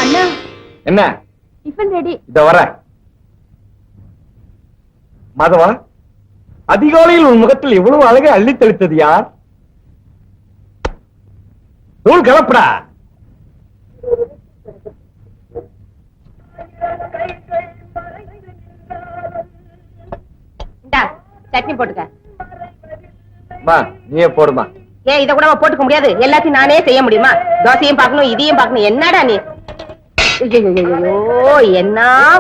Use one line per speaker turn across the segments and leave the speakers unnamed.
அண்ணா
என்ன
tiffin ready.
இத வர மாதவா, அதிகாலையில் உன் முகத்தில் எவ்வளவு அழகை அள்ளி தெளித்தது யார்? தூள் கலப்படா.
சட்னி போட்டுக்க.
நீயே போடுமா.
ஏன் இத கூட போட்டுக்க முடியாது? எல்லாத்தையும் நானே செய்ய முடியுமா? தோசையும் பார்க்கணும், இதையும் பார்க்கணும். என்னடா நீ? என்ன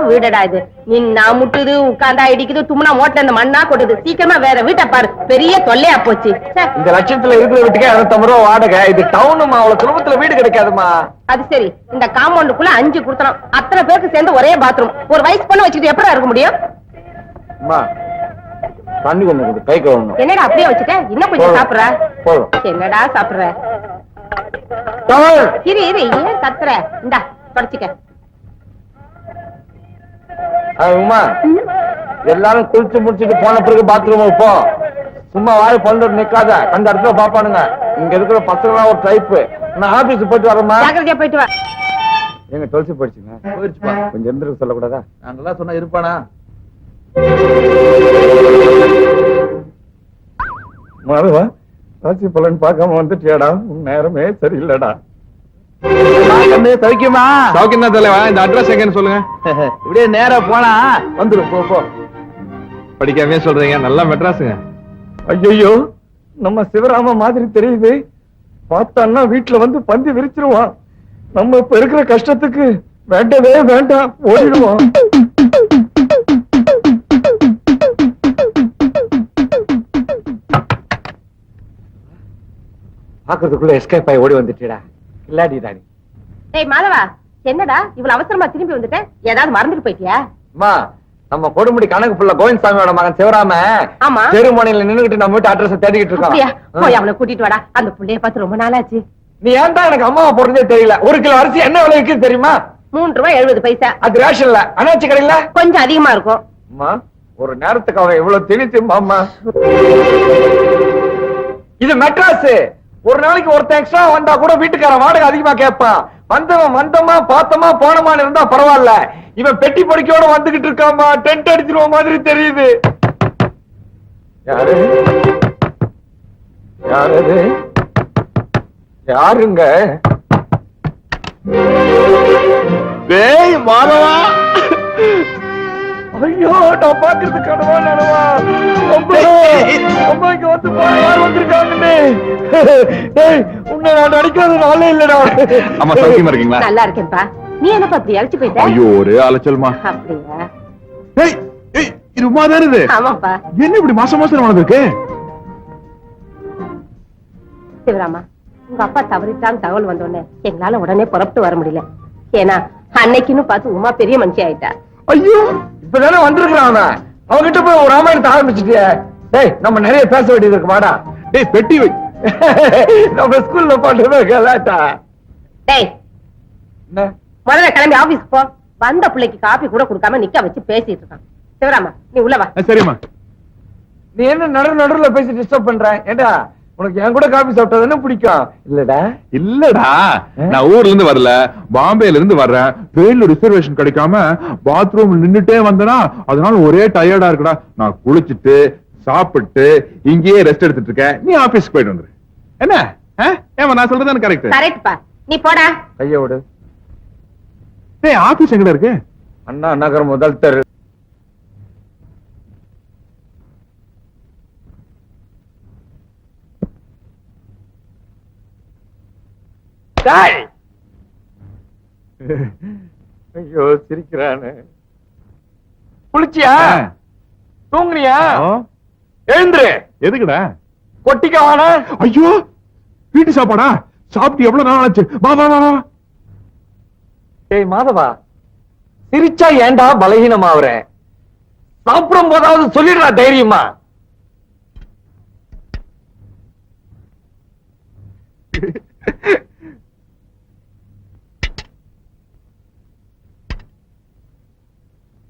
வீடடா இது? நின்னா முட்டுது, உட்கார்ந்தா இடிக்குது, தும்னா மோட்டல இந்த மண்ணா கொட்டுது. சீக்கிரமா வேற வீட்டை பாரு. பெரிய தொல்லையா போச்சு.
இந்த லட்சத்துல இருக்கிற வீட்டுக்கு 250 ரூபா வாடகை. இது டவுனுமா, அவ்வளவு சுலபத்துல வீடு கிடைக்காதுமா.
அது சரி, இந்த காம்பவுண்டுக்குள்ள 5 கொடுத்தனும். அத்தனை பேருக்கு சேர்ந்து ஒரே பாத்ரூம். ஒரு வயசு பொண்ணு வச்சுட்டு எப்படி இருக்க முடியும்?
தண்ணி கொஞ்சம் கை கழுவணும்.
என்னடா அப்படியே வச்சுட்ட? இன்னும் கொஞ்சம் சாப்பிடுற? என்னடா சாப்பிடுற? இரு இரு, ஏன் கத்துற? இந்தா தொடச்சிக்க.
உமா, எல்லாரும் குளிச்சு முடிச்சுட்டு போன பிறகு பாத்ரூம் போ. சும்மா வாய் பொண்ணு நிக்காத, அந்த இடத்துல பாப்பானுங்க. இங்க இருக்கிற பசங்க ஒரு டைப்பு. நான் ஆபீஸ் போயிட்டு வரேம்மா.
ஜாக்கிரதையா போயிட்டு வா.
எங்க தொலைச்சு போயிடுச்சுங்க.
போயிடுச்சுப்பா.
கொஞ்சம் எந்திரிக்க சொல்லக்கூடாதா?
நாங்கெல்லாம் சொன்னா இருப்பானா?
மாதவா, ராசி பலன் பார்க்காம வந்துட்டியாடா? உன் நேரமே சரியில்லடா.
சௌக்கியமா?
சௌக்கியம் தான் தலைவா. இந்த அட்ரஸ் எங்கன்னு சொல்லுங்க.
இப்படியே நேரா போனா வந்துடும். போ போ.
படிக்காமே சொல்றீங்க, நல்லா மெட்ராஸுங்க.
ஐயோ, நம்ம சிவராம மாதிரி தெரியுது. பார்த்தான்னா வீட்டுல வந்து பந்தி விரிச்சிருவான். நம்ம இப்ப இருக்கிற கஷ்டத்துக்கு வேண்டவே வேண்டாம், ஓடிடுவோம். பாக்குறதுக்குள்ள எஸ்கேப் ஆகி ஓடி வந்துட்டீடா. இல்லாடி தாடி.
டேய் மாதவா, என்னடா இவ்வளவு அவசரமா திரும்பி வந்துட்ட? ஏதாவது மறந்துட்டு போயிட்டியா?
அம்மா, நம்ம கொடுமுடி கணக்கு புள்ள கோவிந்தசாமியோட மகன் சிவராம
ஆமா
தெருமணியில நின்னுகிட்டு நம்ம வீட்டு அட்ரஸ் தேடிக்கிட்டு இருக்கான்.
போய் அவளை கூட்டிட்டு வாடா. அந்த புள்ளைய பார்த்து ரொம்ப நாளாச்சு.
நீ ஏன் தான் எனக்கு அம்மாவை போறதே தெரியல. 1 கிலோ அரிசி என்ன விலை இருக்குன்னு தெரியுமா?
3 ரூபாய் 70 பைசா.
அது ரேஷன்ல, அனாச்சி கடையில
கொஞ்சம் அதிகமா இருக்கும்.
அம்மா, ஒரு நேரத்துக்கு அவன் எவ்வளவு திணிச்சுமா அம்மா. இது மெட்ராஸ். ஒரு நாளைக்கு ஒருத்தன் எக்ஸ்ட்ரா வந்தா கூட வீட்டுக்காரன் வாடகை அதிகமா கேட்பான். வந்தவன் வந்தமா பார்த்தமா போனமான்னு இருந்தா பரவாயில்ல. இவன் பெட்டி பொடிக்கோட வந்துகிட்டு இருக்காமா. டென்ட் அடிச்சிருவ மாதிரி தெரியுது. யாரு யாரு யாருங்க?
டேய் மாதவா,
ஐயோ, நான் பாக்குறது கனவா நனவா? அம்மா இங்க வந்து யார் வந்திருக்காங்கன்னு. டேய், உன்னை நான் நினைக்காத நாளே இல்லடா.
அம்மா சௌக்கியமா இருக்கீங்களா?
நல்லா இருக்கேன்ப்பா. நீ என்னப்பா அப்படி அழைச்சு போயிட்ட?
ஐயோ, ஒரே அலைச்சல்மா.
அப்படியா?
டேய், இது உமா தானே இது?
ஆமாப்பா.
என்ன இப்படி மாசம் மாசம் வளர்ந்துருக்கு?
சிவராமா, உங்க அப்பா தவறிட்டான்னு தகவல் வந்தோடனே எங்களால உடனே புறப்பட்டு வர முடியல. ஏன்னா அன்னைக்குன்னு பார்த்து உமா பெரிய மனுஷி ஆயிட்டா.
ஐயோ, இப்பதானே வந்திருக்கிறான். அவன்கிட்ட போய் ஒரு ராமாயணத்தை ஆரம்பிச்சுட்டிய. டேய், நம்ம நிறைய பேச வேண்டியது இருக்கு. வாடா.
டேய், பெட்டி வை.
நம்ம ஸ்கூல்ல பாட்டு கேளாட்டா.
டேய், முதல்ல கிளம்பி ஆபீஸ் போ. வந்த பிள்ளைக்கு காபி கூட கொடுக்காம நிக்க வச்சு பேசிட்டு இருக்கான். சிவராமா, நீ உள்ள வா.
சரிம்மா.
நீ என்ன நடுவுல பேசி டிஸ்டர்ப் பண்ற? ஏண்டா, உனக்கு என் கூட காபி சாப்பிட்டா பிடிக்கும் இல்லடா?
இல்லடா, நான் ஊர்ல இருந்து வரல, பாம்பேல இருந்து வர்றேன். ட்ரெயின்ல ரிசர்வேஷன் கிடைக்காம பாத்ரூம் நின்னுட்டே வந்தனா, அதனால ஒரே டயர்டா இருக்குடா. நான் குளிச்சுட்டு சாப்பிட்டு இங்கேயே ரெஸ்ட் எடுத்துட்டு இருக்கேன். நீ ஆபீஸ்க்கு போயிட்டு வந்துரு. என்ன? ஏமா நான் சொல்றது கரெக்ட்?
கரெக்ட்பா. நீ போடா.
கைய விடு.
டேய், ஆபீஸ் எங்கடா இருக்கு?
அண்ணா நகர் முதல் தெரு. ஐயோ, சிரிக்கிறானு. குளிச்சியா? தூங்குனியா? எழுந்துரு.
எதுக்குடா?
கொட்டிக்கவான.
ஐயோ, வீட்டு சாப்பாடா? சாப்பிட்டு எவ்வளவு நாள் ஆச்சு? வா வா வா.
ஏய் மாதவா, சிரிச்சா ஏண்டா பலகீனமாவற? சாப்பிடும் போதாவது சொல்லிடுறா தைரியமா.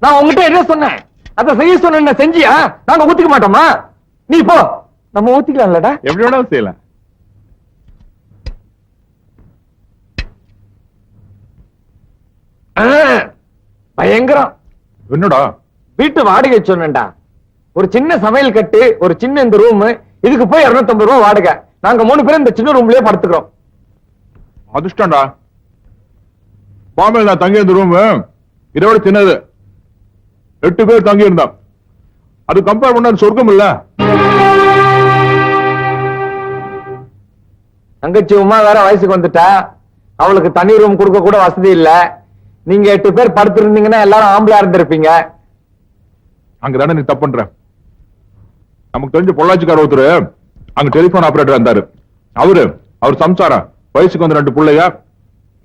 நான் உங்ககிட்ட என்ன சொன்னேன்? அத செய்ய சொன்ன செஞ்சியா? நாங்க ஊத்திக்க மாட்டோமா? நீ போ, நம்ம ஊத்திக்கலாம்லடா.
எப்படி வேணாலும் செய்யலாம்.
பயங்கரம்.
என்னடா
வீட்டு வாடகை சொன்னேன்டா. ஒரு சின்ன சமையல் கட்டு, ஒரு சின்ன இந்த ரூம், இதுக்கு போய் 250 ரூபாய் வாடகை. நாங்க 3 பேரும் இந்த சின்ன ரூம்லயே படுத்துக்கிறோம்.
அதிர்ஷ்டம்டா. பாம்பேல நான் தங்கி இருந்த ரூம் இதை விட சின்னது. 8 பேர் தங்கி இருந்தான். அது கம்பேர் பண்ண சொர்க்கம் இல்ல.
தங்கச்சி உமா வேற வயசுக்கு வந்துட்டா. அவளுக்கு தனி ரூம் கொடுக்க கூட வசதி இல்ல. நீங்க 8 பேர் படுத்திருந்தீங்கன்னா எல்லாரும் ஆம்பளா இருந்திருப்பீங்க.
அங்கதானே நீ தப்பு பண்ற. நமக்கு தெரிஞ்ச பொள்ளாச்சிக்கார ஒருத்தர் அங்க டெலிபோன் ஆபரேட்டர் இருந்தாரு. அவர் சம்சாரம், வயசுக்கு வந்து 2 பிள்ளைங்க,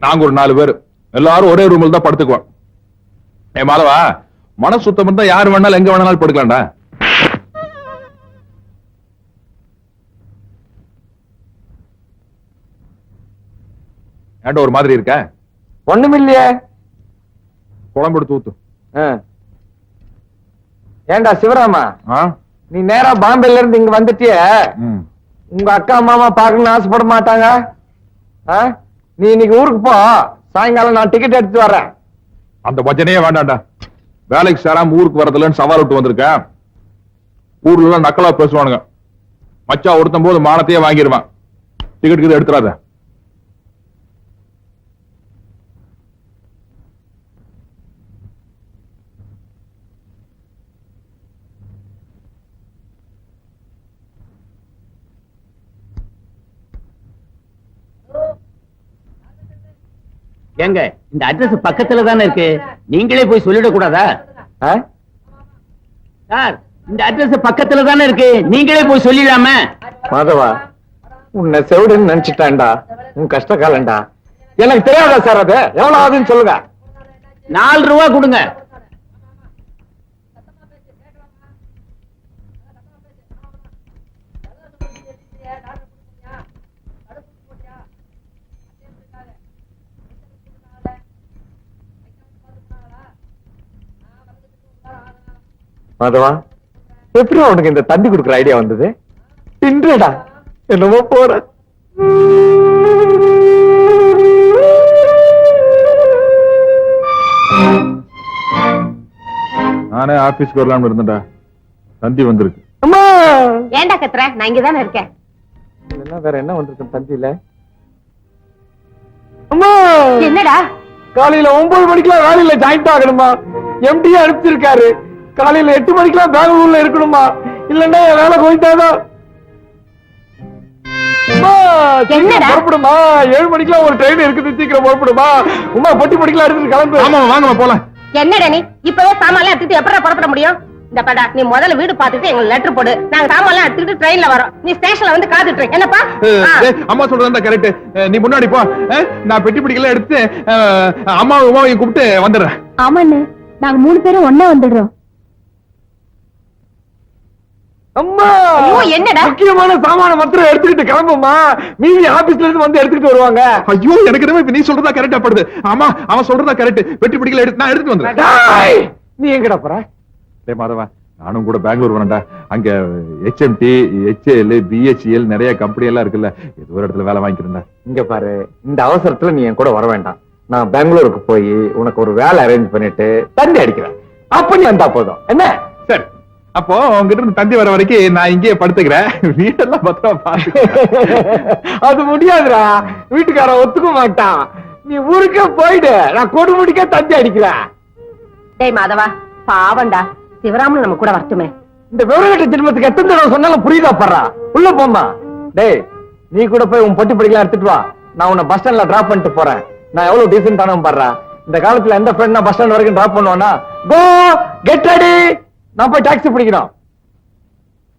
நாங்க ஒரு 4 பேர், எல்லாரும் ஒரே ரூம்ல தான் படுத்துக்குவோம். ஏ மாதவா, மனசு சுத்தம் இருந்தா யாரு வேணாலும் எங்க வேணாலும் படுக்கலாம்டா. ஏன்டா ஒரு மாதிரி இருக்க?
ஒண்ணுமில்லையே.
குழம்பு எடுத்து ஊத்து.
ஏண்டா சிவராமா, நீ நேரா பாம்பேல இருந்து இங்க வந்துட்டிய, உங்க அக்கா மாமா பாக்கணும்னு ஆசைப்பட மாட்டாங்க? நீ இன்னைக்கு ஊருக்கு போ, சாயங்காலம் நான் டிக்கெட் எடுத்து வர்றேன்.
அந்த பஜனையே வேண்டாம்டா. வேலைக்கு சேராம ஊருக்கு வரதுலன்னு சவால் விட்டு வந்திருக்கேன். ஊர்ல எல்லாம் நக்கலா பேசுவானுங்க. மச்சா ஒருத்தம் போது மானத்தையே வாங்கிடுவான். டிக்கெட் எடுத்துறாத.
ஏங்க, இந்த அட்ரஸ் பக்கத்துல தானே இருக்கு, நீங்களே போய் சொல்லிட கூடாதா? சார், இந்த அட்ரஸ் பக்கத்துல தானே இருக்கு, நீங்களே போய் சொல்லிடாம.
மாதவா, உன்னை செவிடுன்னு நினைச்சிட்டான்டா. உன் கஷ்ட காலண்டா. எனக்கு தெரியாதா சார்? அது எவ்வளவு ஆகுதுன்னு சொல்லுங்க.
4 ரூபா கொடுங்க.
மாதவா, எப்படி உனக்கு இந்த தந்தி கொடுக்குற ஐடியா வந்தது? தின்றடா, என்னமோ போற.
நானே ஆபீஸ்க்கு வரலாம்னு இருந்தேன்டா. தந்தி வந்திருக்கு.
அம்மா,
ஏன்டா கத்துற? நான் இங்கதானே இருக்கேன்.
வேற என்ன வந்திருக்கு தந்தியில? அம்மா,
என்னடா?
காலையில 9 மணிக்கெல்லாம் வேலையில ஜாயிண்ட் ஆகணுமா? எம்டி அனுப்பிச்சிருக்காரு. காலையில 8 மணிக்கெல்லாம் பெங்களூர்ல இருக்கணுமா? இல்லன்னா வேலை போயிட்டாதான். புறப்படுமா? 7 மணிக்கெல்லாம் ஒரு ட்ரெயின் இருக்குது, சீக்கிரம் புறப்படுமா? உமா, பொட்டி மணிக்கெல்லாம் எடுத்துட்டு கிளம்பு.
ஆமா, வாங்க போலாம்.
என்னடா நீ இப்பவே சாமான் எடுத்துட்டு எப்படா புறப்பட முடியும்? இந்த படா, நீ முதல்ல வீடு பார்த்துட்டு எங்களுக்கு லெட்டர் போடு. நாங்க சாமான் எடுத்துட்டு ட்ரெயின்ல வரோம். நீ ஸ்டேஷன்ல வந்து காத்துட்டு இரு. என்னப்பா?
அம்மா சொல்றதா கரெக்ட். நீ முன்னாடி போ. நான் பெட்டி பிடிக்கல எடுத்து அம்மாவும் உமாவையும் கூப்பிட்டு வந்துடுறேன்.
ஆமாண்ணே, நாங்க 3 பேரும் ஒண்ணா வந்துடுறோம்.
அம்மா,
என்னடா?
முக்கியமான சாமான மாத்திரம் எடுத்துக்கிட்டு கிளம்புமா. மீதி ஆபீஸ்ல இருந்து வந்து எடுத்துக்கிட்டு வருவாங்க.
ஐயோ, எனக்கு என்ன இப்ப நீ சொல்றதா கரெக்டா படுது. ஆமா, அவன் சொல்றதா கரெக்ட். பெட்டி பிடிக்கல நான் எடுத்து வந்துடுறேன்.
நீ எங்கடா போற?
டேய் மாதவா, நானும் கூட பெங்களூர் வரேன்டா. அங்க HMT, HAL, BHEL நிறைய கம்பெனி எல்லாம் இருக்குல்ல, ஏதோ ஒரு இடத்துல வேலை வாங்கிக்கிறேன்டா.
இங்க பாரு, இந்த அவசரத்துல நீ என் கூட வர வேண்டாம். நான் பெங்களூருக்கு போய் உனக்கு ஒரு வேலை அரேஞ்ச் பண்ணிட்டு தந்தி அடிக்கிறேன். அப்ப நீ வந்தா போதும். என்ன?
சரி, அப்போ உங்ககிட்ட இருந்து தந்தி வர வரைக்கும் நான் இங்கேயே படுத்துக்கிறேன். வீட்டெல்லாம் பத்திரமா பாத்து.
அது முடியாதுடா, வீட்டுக்காரன் ஒத்துக்க மாட்டான். நீ ஊருக்கே போயிடு, நான் கொடுமுடிக்க தந்தி அடிக்கிறேன்.
டேய் மாதவா, பாவண்டா, சிவராமன் நம்ம கூட வரட்டுமே.
இந்த விவரகட்ட ஜென்மத்துக்கு எத்தனை தடவை சொன்னாலும் புரியுதா படுறா? உள்ள போமா. டேய், நீ கூட போய் உன் பொட்டி படிக்கலாம் எடுத்துட்டு வா. நான் உன்னை பஸ் ஸ்டாண்ட்ல டிராப் பண்ணிட்டு போறேன். நான் எவ்வளவு டீசென்டான படுறா. இந்த காலத்துல எந்த ஃப்ரெண்ட் நான் பஸ் ஸ்டாண்ட் வரைக்கும் டிராப் பண்ணுவானா? கோ கெட் ரெடி, நான் போய் டாக்ஸி பிடிக்கணும்.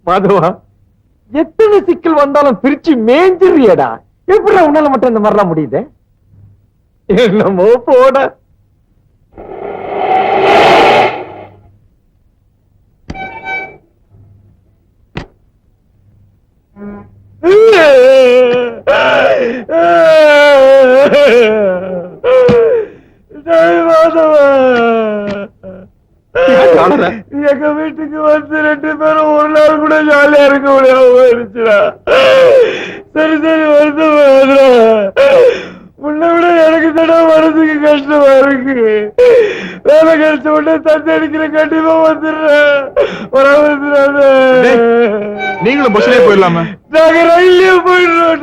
மாதவா, எத்தனை சிக்கல் வந்தாலும் பிரிச்சு மேஞ்சிரியடா. எப்படி உன்னால மட்டும் இந்த மாதிரிலாம் முடியுது? என்னமோ போட. எங்க வீட்டுக்கு வந்து 2 பேரும் ஒரு நாள் கூட ஜாலியா இருக்க முடியாம போயிருச்சுடா. சரி சரி, வருத்தம். முன்ன விட எனக்கு தடவை மனசுக்கு கஷ்டமா இருக்கு. வேலை கழிச்ச உடனே தந்தை அடிக்கிற கண்டிப்பா வந்துடுறேன்.
நீங்களும் பஸ்லயே போயிடலாமா?
நாங்க ரயிலே போயிடுறோம்.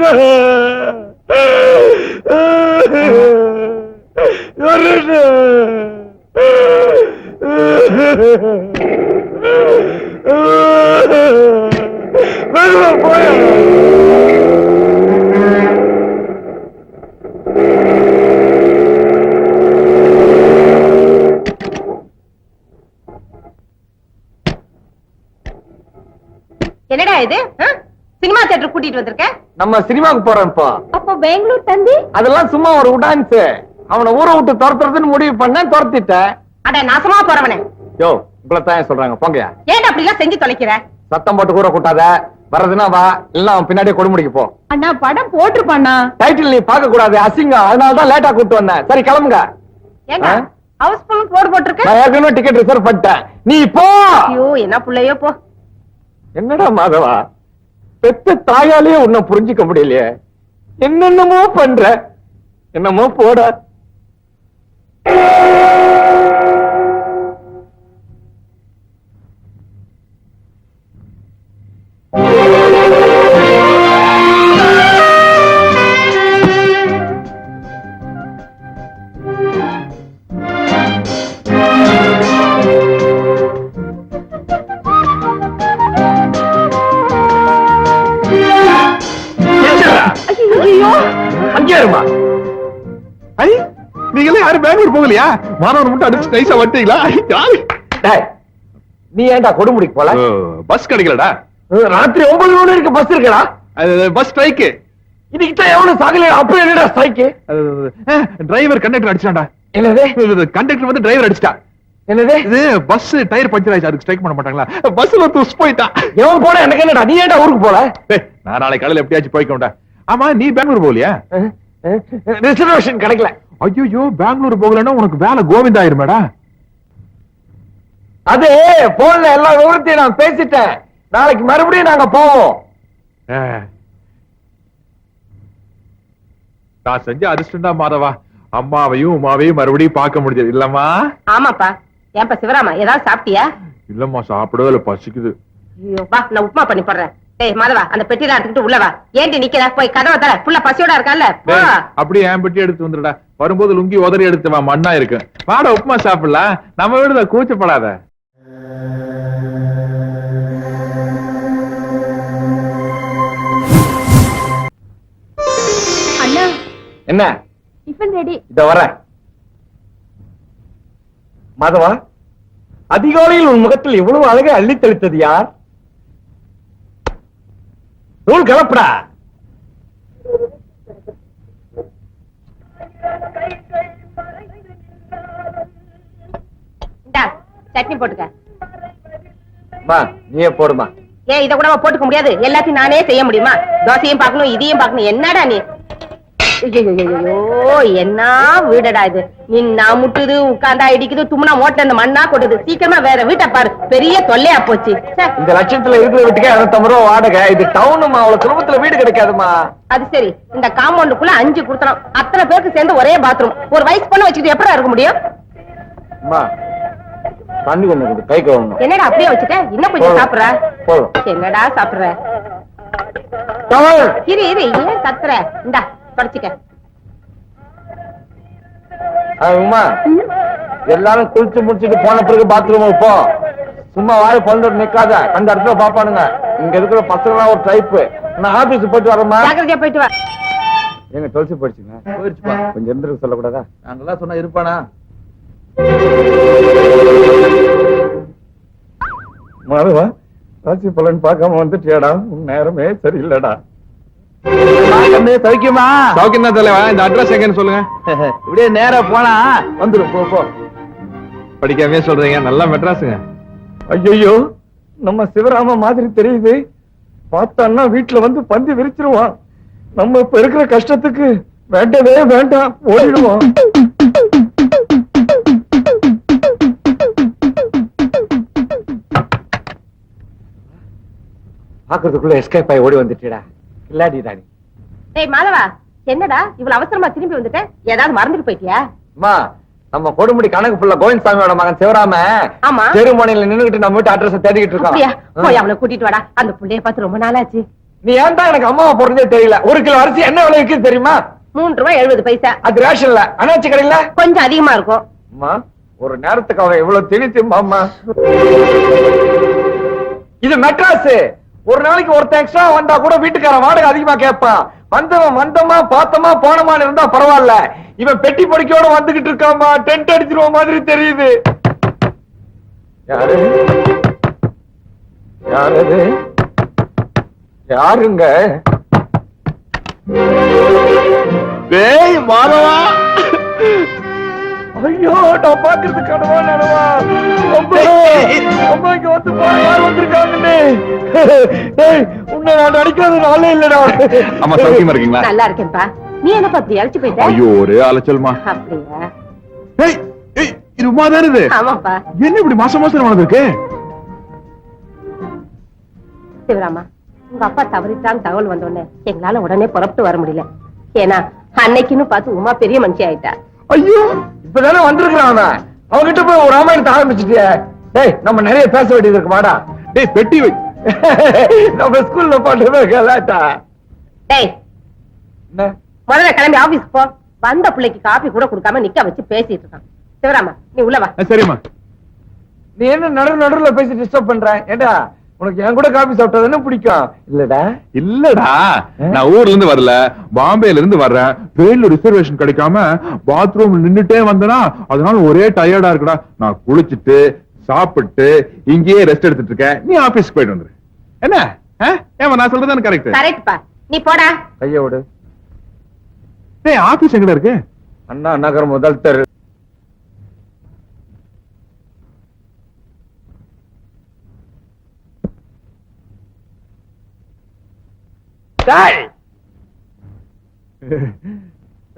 போய
என்னடா இது சினிமா தியேட்டர் கூட்டிட்டு வந்திருக்க?
நம்ம சினிமாவுக்கு போறோம்ப்பா.
அப்போ பெங்களூர் தந்தி
அதெல்லாம் சும்மா ஒரு உடான்ஸ். அவனை ஊரை விட்டு துரத்துறதுன்னு முடிவு பண்ண துரத்திட்டேன்.
அட நாசமா போறவனே.
யோ உங்களை தான் சொல்றாங்க போங்கயா.
ஏன் அப்படி எல்லாம் செஞ்சு தொலைக்கிற?
சத்தம் போட்டு கூற கூட்டாத. வர்றதுன்னா வா, இல்ல அவன் பின்னாடியே கொடுமுடிக்கு போ.
அண்ணா படம் போட்டுருப்பாண்ணா.
டைட்டில் நீ பார்க்க கூடாது, அசிங்கம். அதனால தான் லேட்டா கூட்டு வந்தேன். சரி கிளம்புங்க.
ஏண்டா ஹவுஸ்ஃபுல் போர்டு போட்டுருக்க?
நான் ஏற்கனவே டிக்கெட் ரிசர்வ் பண்ணிட்டேன். நீ போ.
ஐயோ என்ன புள்ளையோ போ.
என்னடா மாதவா, பெத்த தாயாலே உன்னை புரிஞ்சுக்க முடியலையே. என்னென்னமோ பண்ற. என்னமோ போட.
நீங்களே யாரும் பெங்களூர் போகலையா? மாணவர் மட்டும் அடிச்சு நைஸா வந்துட்டீங்களா?
நீ ஏன்டா கொடுமுடிக்கு போல?
பஸ் கிடைக்கலடா.
ராத்திரி 9 மணி வரைக்கும் பஸ் இருக்கடா.
Bus strike.
இன்னைக்கு தான் எவனும் சாகல. அப்ப என்னடா ஸ்ட்ரைக்கு?
Driver conductor அடிச்சான்டா.
என்னது?
கண்டக்டர் வந்து டிரைவர் அடிச்சிட்டா.
என்னது?
இது பஸ் டயர் பஞ்சர் ஆயிடுச்சு. அதுக்கு ஸ்ட்ரைக் பண்ண மாட்டாங்களா? பஸ்ல துஸ் போயிட்டான்.
எவன் போட எனக்கு என்னடா? நீ ஏன்டா ஊருக்கு போல?
நான் நாளைக்கு காலையில எப்படியாச்சும் போய்க்கோண்டா. ஆமா நீ பெங்களூர் போகலையா?
ரிசர்வேஷன் கிடைக்கல.
ஐயோ பெங்களூர் போகலன்னா உனக்கு வேலை கோவிந்தா ஆயிருமேடா.
அது போன்ல எல்லா விவரத்தையும் நான் பேசிட்டேன். நாளைக்கு மறுபடியும் நாங்க போவோம்.
நான் செஞ்ச அதிர்ஷ்டம்டா மாதவா. அம்மாவையும் உமாவையும் மறுபடியும் பார்க்க முடிஞ்சது இல்லம்மா?
ஆமாப்பா. ஏன்பா சிவராமா ஏதாவது சாப்பிட்டியா?
இல்லம்மா சாப்பிடவே இல்ல, பசிக்குது.
ஐயோ வா நான் உப்புமா பண்ணி போடுறேன். டேய் மாதவா அந்த பெட்டிலாம் எடுத்துக்கிட்டு உள்ள வா. ஏண்டி நிக்கிற? போய் கதவை தர. புள்ள பசியோட இருக்கான்ல. போ.
அப்படியே என் பெட்டி எடுத்து வந்துடுடா. வரும்போது லுங்கி உதறி எடுத்து வா, மண்ணா இருக்கு. வாடா உப்புமா சாப்பிடலாம். நம்ம வீடுதான், கூச்சப்படாத.
அண்ணா
என்ன?
Tiffin ready.
இத வரேன். மாதவா, அதிகாலையில் உன் முகத்தில் இவ்வளவு அழகை அள்ளி தெளித்தது யார்? நூல் கலப்படா.
இந்தா சட்னி போட்டுக்க.
நீயே போடுமா.
ஏன் இத கூட போட்டுக்க முடியாது? எல்லாத்தையும் நானே செய்ய முடியுமா? தோசையும் பார்க்கணும், இதையும் பார்க்கணும். என்னடா நீ? ஐயோ என்ன வீடடா இது. நின்னா முட்டுது, உட்கார்ந்தா இடிக்குது, தும்னா மோட்டை அந்த மண்ணா கொட்டுது. சீக்கிரமா வேற வீட்டை பாரு. பெரிய தொல்லையா போச்சு.
இந்த லட்சத்துல இருக்கிற வீட்டுக்கே 250 ரூபா வாடகை. இது டவுனுமா, அவ்வளவு சுலபத்துல வீடு கிடைக்காதுமா.
அது சரி. இந்த காம்பவுண்டுக்குள்ள 5 கொடுத்தோம். அத்தனை பேருக்கு சேர்ந்து ஒரே பாத்ரூம். ஒரு வயசு பொண்ணு வச்சுக்கிட்டு எப்படி இருக்க முடியும்?
தண்ணி கொஞ்சம் கை கழுவணும்.
என்னடா அப்படியே வச்சுட்ட? இன்னும் கொஞ்சம் சாப்பிடுற? என்னடா சாப்பிடுற? இரு இரு, ஏன் கத்துற? இந்தா தொடச்சிக்க.
உமா, எல்லாரும் குளிச்சு முடிச்சுட்டு போன பிறகு பாத்ரூம் போ. சும்மா வாய பந்து நிக்காத. அந்த இடத்துல பாப்பானுங்க. இங்க இருக்கிற பசங்க ஒரு டைப். நான் ஆபீஸ் போயிட்டு வரேம்மா.
ஜாக்கிரதையா போயிட்டு வா.
எங்க தொலைச்சு போயிடுச்சுங்க. போயிடுச்சுப்பா. கொஞ்சம் இருந்துருக்கு சொல்லக்கூடாதா? நாங்கெல்லாம் சொன்னா இருப்பானா? மாதவா, ராசி பலன் பார்க்காம வந்துட்டியாடா? உன் நேரமே சரியில்லடா.
சௌக்கியமா?
சௌக்கியம் தான் தலைவா. இந்த அட்ரஸ் எங்கன்னு சொல்லுங்க.
இப்படியே நேரா போனா
வந்துரும். போ போ.
படிக்காமே சொல்றீங்க. நல்லா மெட்ராஸுங்க.
ஐயோ, நம்ம சிவராம மாதிரி தெரியுது. பார்த்தான்னா வீட்டுல வந்து பந்தி விரிச்சிருவான். நம்ம இப்ப இருக்கிற கஷ்டத்துக்கு வேண்டவே வேண்டாம், ஓடிடுவோம். பாக்குறதுக்குள்ள எஸ்கேப் ஆகி ஓடி வந்துட்டா. இல்லாடி ராணி.
டேய் மாதவா, என்னடா இவ்வளவு அவசரமா திரும்பி வந்துட்ட? ஏதாவது மறந்துட்டு போயிட்டியா?
அம்மா நம்ம கொடுமுடி கணக்கு புள்ள கோவிந்தசாமியோட மகன் சிவராம
ஆமா.
தெருமனையில நின்னுகிட்டு நம்ம வீட்டு அட்ரஸ் தேடிக்கிட்டு
அப்படியா
இருக்கான்.
போய் அவளை கூட்டிட்டு வாடா அந்த புள்ளைய பார்த்து ரொம்ப நாளாச்சு.
நீ ஏன் தான் எனக்கு அம்மாவை போறதே தெரியல. 1 கிலோ அரிசி என்ன விலை விக்குது தெரியுமா?
3 ரூபாய் 70 பைசா.
அது ரேஷன்ல அனாச்சி கடையில
கொஞ்சம் அதிகமா இருக்கும்.
அம்மா ஒரு நேரத்துக்கு அவன் இவ்வளவு திணித்துமா அம்மா. இது மெட்ராஸ். ஒரு நாளைக்கு ஒருத்தன் எக்ஸ்ட்ரா வந்தா கூட வீட்டுக்காரன் வாடகை அதிகமா கேட்பான். வந்தவன் வந்தமா பார்த்தமா போனமான்னு இருந்தா பரவாயில்ல. இவன் பெட்டி பொடிக்கோட வந்துகிட்டு இருக்காமா. டென்ட் அடிச்சிருவ மாதிரி தெரியுது. யாரு யாரு யாருங்க?
டேய் மாதவா,
ஐயோ நான் பாக்குறது கனவா நனவா? அம்மா இங்க வந்து பா, யார் வந்திருக்காங்கன்னு. டேய் உன்னை நான் அடிக்காத நாளே இல்லடா.
அம்மா சௌக்கியமா இருக்கீங்களா?
நல்லா இருக்கேன்ப்பா. நீ என்னப்பா இப்படி அழைச்சு போயிட்ட?
ஐயோ ஒரே அலைச்சல்மா.
அப்படியா?
ஏய் ஏய் இது உமா தானே இது?
ஆமாப்பா.
என்ன இப்படி மாசம் மாசம் வளர்ந்துருக்கு?
சிவராமா உங்க அப்பா தவறிட்டான்னு தகவல் வந்தோடனே எங்களால உடனே புறப்பட்டு வர முடியல. ஏன்னா அன்னைக்குன்னு பார்த்து உமா பெரிய மனுஷி ஆயிட்டா.
ஐயோ இப்பதானே வந்திருக்கிறான் அவன். அவன்கிட்ட போய் ஒரு ராமாயணத்தை ஆரம்பிச்சுட்டிய. டேய் நம்ம நிறைய பேச வேண்டியது இருக்கு வாடா.
டேய் பெட்டி வை.
நம்ம ஸ்கூல்ல பாட்டு கலாட்டா.
டேய்
என்ன
முதல்ல கிளம்பி ஆபீஸ் போ. வந்த பிள்ளைக்கு காபி கூட கொடுக்காம நிக்க வச்சு பேசிட்டு இருக்கான். சிவராமா நீ உள்ள வா.
சரிம்மா.
நீ என்ன நடுவுல பேசி டிஸ்டர்ப் பண்ற? ஏண்டா உனக்கு என் கூட காபி சாப்பிட்டா பிடிக்கும் இல்லடா?
இல்லடா நான் ஊர்ல இருந்து வரல, பாம்பேல இருந்து வர்றேன். ட்ரெயின்ல ரிசர்வேஷன் கிடைக்காம பாத்ரூம்ல நின்னுட்டே வந்தனா அதனால ஒரே டயர்டா இருக்குடா. நான் குளிச்சிட்டு சாப்பிட்டு இங்கேயே ரெஸ்ட் எடுத்துட்டு இருக்கேன். நீ ஆபீஸ்க்கு போயிட்டு வந்துரு. என்ன ஏமா நான் சொல்றது கரெக்ட்?
கரெக்ட்பா. நீ போடா.
கைய விடு.
டேய் ஆபீஸ் எங்கடா இருக்கு?
அண்ணா நகர் முதல் தெரு.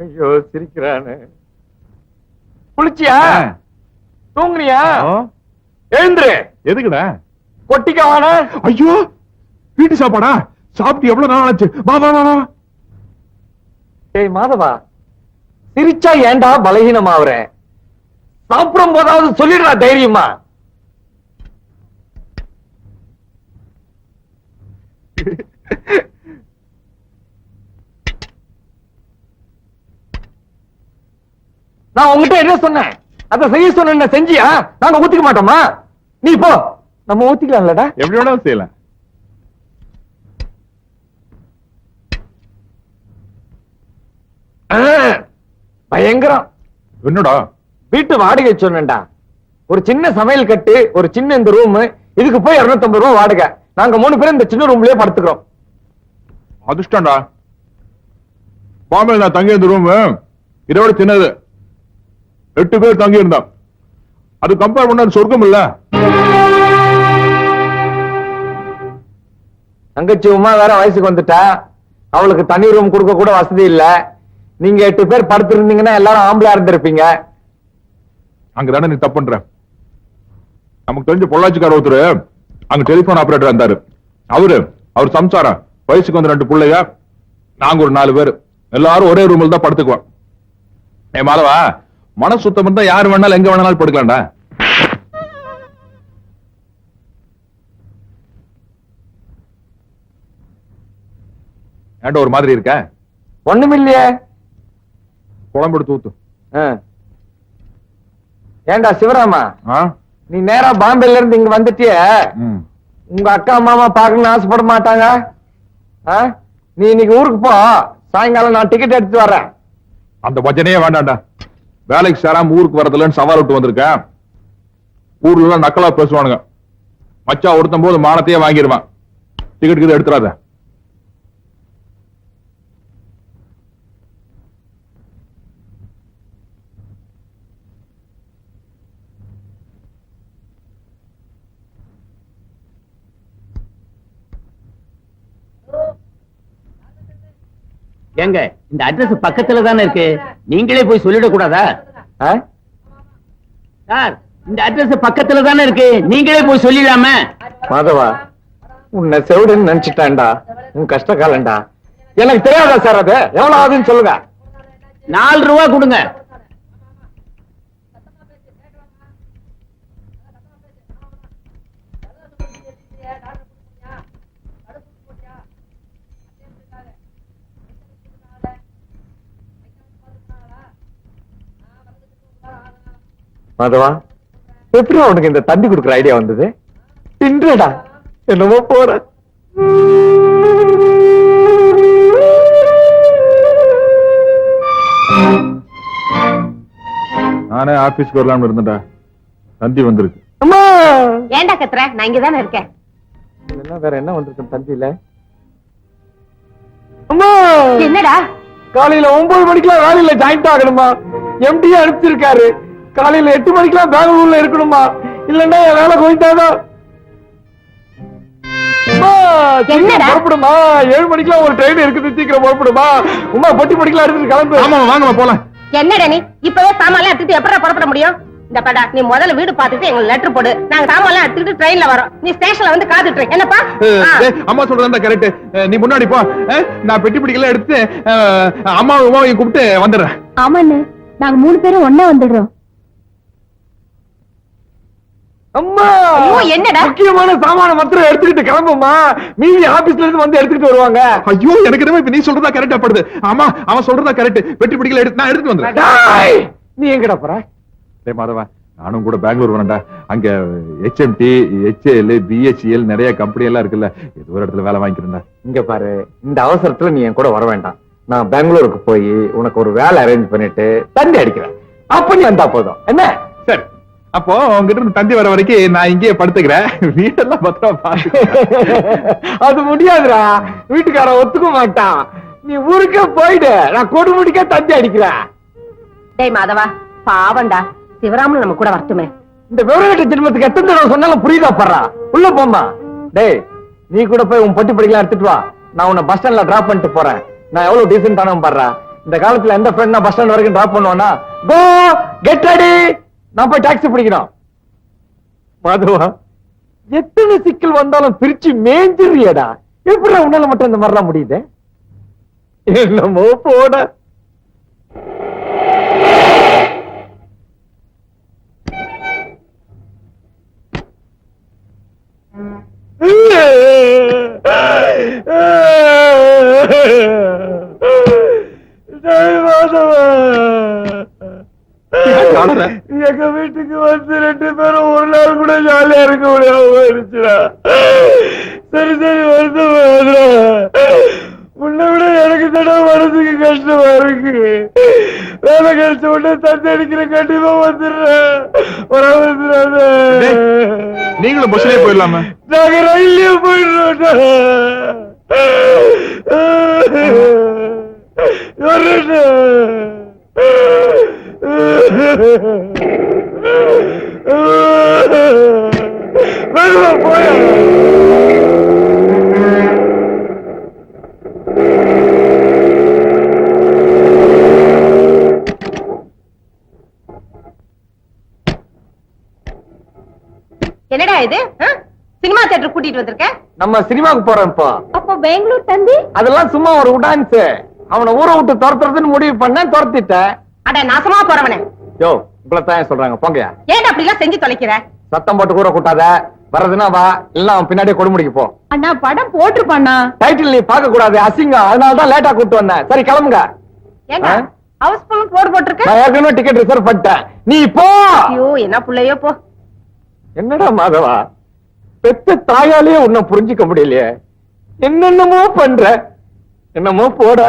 ஐயோ சிரிக்கிறானு. குளிச்சியா? தூங்குனியா? எழுந்துரு.
எதுக்குடா?
கொட்டிக்கவான.
ஐயோ வீட்டு சாப்பாடா? சாப்பிட்டு எவ்வளவு நாள் ஆச்சு? வா வா வா.
ஏய் மாதவா சிரிச்சா ஏண்டா பலகீனமாவற? சாப்பிடும் போதாவது சொல்லிடுறா தைரியமா. நான் உங்ககிட்ட என்ன சொன்னேன்? அத செய்ய சொன்ன செஞ்சியா? நாங்க ஊத்திக்க மாட்டோமா? நீ போ. நம்ம ஊத்திக்கலாம்லடா.
எப்படி வேணாலும் செய்யலாம்.
பயங்கரம்.
என்னடா
வீட்டு வாடகை சொன்னேன்டா. ஒரு சின்ன சமையல் கட்டு, ஒரு சின்ன இந்த ரூம், இதுக்கு போய் 250 ரூபாய் வாடகை. நாங்க 3 பேரும் இந்த சின்ன ரூம்லயே படுத்துக்கிறோம்.
அதிர்ஷ்டம்டா. பாம்பேல நான் தங்கி இருந்த ரூம் இதோட சின்னது. 8 பேர் தங்கி இருந்தான். அது கம்பேர் பண்ண சொர்க்கம் இல்ல.
தங்கச்சி உமா வேற வயசுக்கு வந்துட்டா. அவளுக்கு தனி ரூம் கொடுக்க கூட வசதி இல்ல. நீங்க 8 பேர் படுத்திருந்தீங்கன்னா எல்லாரும் ஆம்பளை இருந்திருப்பீங்க.
அங்கதானே நீ தப்பு பண்ற. நமக்கு தெரிஞ்ச பொள்ளாச்சிக்கார ஒருத்தர் அங்க டெலிபோன் ஆபரேட்டர் இருந்தாரு. அவர் சம்சாரம், வயசுக்கு வந்து 2 பிள்ளைங்க, நாங்க ஒரு 4 பேர், எல்லாரும் ஒரே ரூம்ல தான் படுத்துக்குவோம். ஏ மாதவா, மன சுத்தம் இருந்தா யாரு வேணாலும் எங்க வேணாலும் படுக்கலாம்டா. ஏன்டா ஒரு மாதிரி இருக்க?
ஒண்ணுமில்லையே.
குழம்பு எடுத்து ஊத்து.
ஏண்டா சிவராமா, நீ நேரா பாம்பேல இருந்து இங்க வந்துட்டிய. உங்க அக்கா மாமா பார்க்கணும்னு ஆசைப்பட மாட்டாங்க? நீ இன்னைக்கு ஊருக்கு போ. சாயங்காலம் நான் டிக்கெட் எடுத்து வர்றேன்.
அந்த பஜனையே வேண்டாம்டா. வேலைக்கு சேராம ஊருக்கு வரதுலன்னு சவால் விட்டு வந்திருக்கேன். ஊர்ல எல்லாம் நக்கலா பேசுவானுங்க. மச்சா ஒருத்தம் போது மானத்தையே வாங்கிடுவான். டிக்கெட் எடுத்துறாத.
ஏங்க இந்த அட்ரஸ் பக்கத்துல தானே இருக்கு, நீங்களே போய் சொல்லிட கூடாதா? சார் இந்த அட்ரஸ் பக்கத்துல தானே இருக்கு, நீங்களே போய் சொல்லிடாம.
மாதவா, உன்னை செவிடுன்னு நினைச்சிட்டான்டா. உன் கஷ்ட காலண்டா. எனக்கு தெரியாதா சார்? அது எவ்வளவு ஆகுதுன்னு சொல்லுங்க.
4 ரூபா கொடுங்க.
மாதவா, எப்படி உனக்கு இந்த தந்தி கொடுக்குற ஐடியா வந்தது? இன்றடா என்னமோ போற.
நானே ஆபீஸ்க்கு வரலாம்னு இருந்தேன்டா, தந்தி வந்திருக்கு.
அம்மா,
ஏன்டா கத்துற? நான் இங்கதானே இருக்கேன்.
இதெல்லாம் வேற என்ன வந்திருக்கு தந்தியில? அம்மா,
என்னடா?
காலையில 9 மணிக்கெல்லாம் வேலையில ஜாயிண்ட் ஆகணுமா? எம்டி அனுப்பிச்சிருக்காரு. காலையில 8 மணிக்கெல்லாம் பெங்களூர்ல இருக்கணுமா? இல்லன்னா என் வேலை போயிட்டாதான்.
என்னடா?
புறப்படுமா, 7 மணிக்கெல்லாம் ஒரு ட்ரெயின் இருக்குது, சீக்கிரம் புறப்படுமா. உமா பொட்டி பொடிக்கலாம் எடுத்துட்டு கிளம்பு.
ஆமா வாங்கம்மா போலாம்.
என்னடா நீ இப்பவே சாமான்லாம் எடுத்துட்டு எப்படா புறப்பட முடியும்? இந்த படா நீ முதல்ல வீடு பார்த்துட்டு எங்களுக்கு லெட்டர் போடு. நாங்க சாமான்லாம் எடுத்துட்டு ட்ரெயின்ல வரோம். நீ ஸ்டேஷன்ல வந்து காத்துட்டு இரு. என்னப்பா?
அம்மா சொல்றதா கரெக்ட். நீ முன்னாடி போ, நான் பெட்டி பிடிக்கல எடுத்து அம்மாவும் உமாவையும் கூப்பிட்டு வந்துடுறேன்.
ஆமாண்ணே, நாங்க 3 பேரும் ஒண்ணா வந்துடுறோம்.
அம்மா,
ஐயோ, என்னடா?
முக்கியமான சாமான மாத்திரம் எடுத்துக்கிட்டு கிளம்புமா. மீதி ஆபீஸ்ல இருந்து வந்து எடுத்துக்கிட்டு வருவாங்க.
ஐயோ எனக்கு என்னமோ இப்ப நீ சொல்றதா கரெக்டா படுது. ஆமா அவன் சொல்றதா கரெக்ட். பெட்டி பிடிக்கல எடுத்து நான் எடுத்துட்டு வந்துடுறேன்.
டேய், நீ எங்கடா போற?
டேய் மாதவா, நானும் கூட பெங்களூர் வரேன்டா. அங்க HMT, HAL, BHEL நிறைய கம்பெனி எல்லாம் இருக்குல்ல, ஏதோ ஒரு இடத்துல வேலை வாங்கிக்கிறேன்டா.
இங்க பாரு, இந்த அவசரத்துல நீ என் கூட வர வேண்டாம். நான் பெங்களூருக்கு போய் உனக்கு ஒரு வேலை அரேஞ்ச் பண்ணிட்டு தந்தி அடிக்கிறேன். அப்ப நீ வந்தா போதும். என்ன?
சரி, அப்போ உங்ககிட்ட இருந்து தந்தி வர வரைக்கும் நான் இங்கேயே படுத்துக்கிறேன். வீட்டெல்லாம் பத்திரமா பாத்து.
அது முடியாதுடா, வீட்டுக்காரன் ஒத்துக்க மாட்டான். நீ ஊருக்கே போயிடு, நான் கொடுமுடிக்க தந்தி அடிக்கிறேன்.
டேய் மாதவா, பாவண்டா, சிவராமன் நம்ம கூட வரட்டுமே.
இந்த விவரங்கட்ட ஜென்மத்துக்கு எத்தனை தடவை சொன்னாலும் புரியுதா படுறா? உள்ள போமா. டேய், நீ கூட போய் உன் பொட்டி படிக்கலாம் எடுத்துட்டு வா. நான் உன்னை பஸ் ஸ்டாண்ட்ல டிராப் பண்ணிட்டு போறேன். நான் எவ்வளவு டீசென்டான படுறா. இந்த காலத்துல எந்த ஃப்ரெண்ட் பஸ் ஸ்டாண்ட் வரைக்கும் டிராப் பண்ணுவானா? கோ கெட் ரெடி, நான் போய் டாக்ஸி பிடிக்கணும். மாதவா, எத்தனை சிக்கல் வந்தாலும் பிரிச்சு மேஞ்சிறியடா. எப்படி உன்னால மட்டும் இந்த மாதிரிலாம் முடியுது? என்னமோ போட. எங்க வீட்டுக்கு வந்து 2 பேரும் ஒரு நாள் கூட ஜாலியா இருக்க முடியாம போயிருச்சுடா. சரி சரி, வருத்தமா. முன்ன விட எனக்கு தடவை மனசுக்கு கஷ்டமா இருக்கு. வேலை கிடைச்ச உடனே தந்தி அடிக்கிற, கண்டிப்பா வந்துடுறேன்.
நீங்களும் பஸ்லயே போயிடலாமா?
நாங்க ரயிலே போயிடுறோம். போய
என்னடா இது? சினிமா தியேட்டர் கூட்டிட்டு வந்திருக்க?
நம்ம சினிமாவுக்கு போறோம் இப்போ.
அப்போ பெங்களூர் தந்தி?
அதெல்லாம் சும்மா ஒரு உடான்ஸ். அவனை ஊரை விட்டு துரத்துறதுன்னு முடிவு பண்ண, துரத்திட்டேன்.
அட நாசமா போறவனே.
யோ, உங்களைத்தான் சொல்றாங்க, போங்கயா.
ஏன் அப்படி எல்லாம் செஞ்சு தொலைக்கிற?
சத்தம் போட்டு கூற கூட்டாத. வர்றதுன்னா வா, இல்ல அவன் பின்னாடியே கொடுமுடிக்கு போ.
அண்ணா, படம் போட்டிருப்பாண்ணா.
டைட்டில் நீ பார்க்க கூடாது, அசிங்கம். அதனாலதான் லேட்டா கூட்டு வந்தேன். சரி கிளம்புங்க.
ஏண்டா ஹவுஸ்ஃபுல் போர்டு போட்டிருக்க?
நான் ஏற்கனவே டிக்கெட் ரிசர்வ் பண்ணிட்டேன். நீ போ.
ஐயோ, என்ன புள்ளையோ போ.
என்னடா மாதவா, பெத்த தாயாலே உன்னை புரிஞ்சுக்க முடியலையே. என்னென்னமோ பண்ற, என்னமோ போட.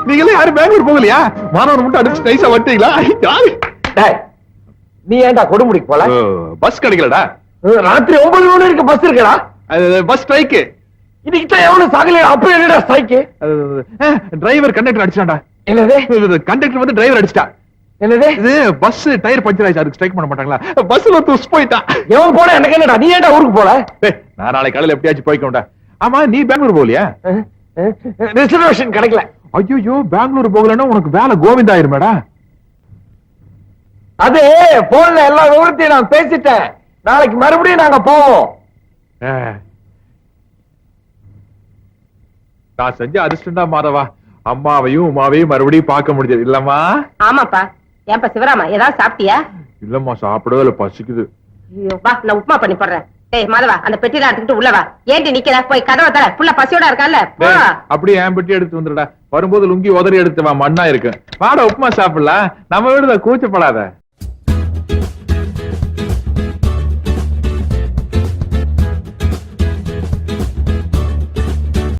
நீங்களே யாரும் பெங்களூர் போகலையா? மாணவர் மட்டும் அடிச்சு நைஸா வட்டீங்களா?
நீ ஏன்டா கொடுமுடிக்கு போல?
பஸ் கிடைக்கலடா.
ராத்திரி 9 மணி வரைக்கும் பஸ் இருக்கடா.
Bus strike.
இன்னைக்கு எவனும் சாகல. அப்ப என்னடா ஸ்ட்ரைக்கு?
Driver conductor அடிச்சான்டா.
என்னது?
கண்டக்டர் வந்து டிரைவர் அடிச்சிட்டா.
என்னது?
இது பஸ் டயர் பஞ்சர் ஆயிடுச்சு, அதுக்கு ஸ்ட்ரைக் பண்ண மாட்டாங்களா? பஸ்ல துஸ் போயிட்டான்.
எவன் போனா எனக்கு என்னடா? நீ ஏன்டா ஊருக்கு போல?
நான் நாளை காலையில எப்படியாச்சும் போய்க்கோண்டா. ஆமா, நீ பெங்களூர் போகலையா?
ரிசர்வேஷன் கிடைக்கல.
ஐயோ, பெங்களூர் போகலன்னா உனக்கு வேலை கோவிந்தா ஆயிருமேடா.
அது போன்ல எல்லா விவரத்தையும் நான் பேசிட்டேன். நாளைக்கு மறுபடியும் நாங்க போவோம்.
நான் செஞ்ச அதிர்ஷ்டம் தான் மாதவா. அம்மாவையும் உமாவையும் மறுபடியும் பார்க்க முடிஞ்சது இல்லம்மா?
ஆமாப்பா. ஏன்பா சிவராமா ஏதாவது சாப்பிட்டியா?
இல்லம்மா, சாப்பிடவே இல்ல, பசிக்குது.
ஐயோ வா, நான் உப்புமா பண்ணி போடுறேன். டேய் மாதவா, அந்த பெட்டிலாம் எடுத்துக்கிட்டு உள்ள வா. ஏன்டி நிக்கிற? போய் கதவை தர. புள்ள பசியோட இருக்கான்ல. போ.
டேய், அப்படியே என் பெட்டி எடுத்து வந்துடுடா. வரும்போது லுங்கி உதறி எடுத்து வா, மண்ணா இருக்கு. வாடா உப்புமா சாப்பிடலாம். நம்ம வீடுதான், கூச்சப்படாத.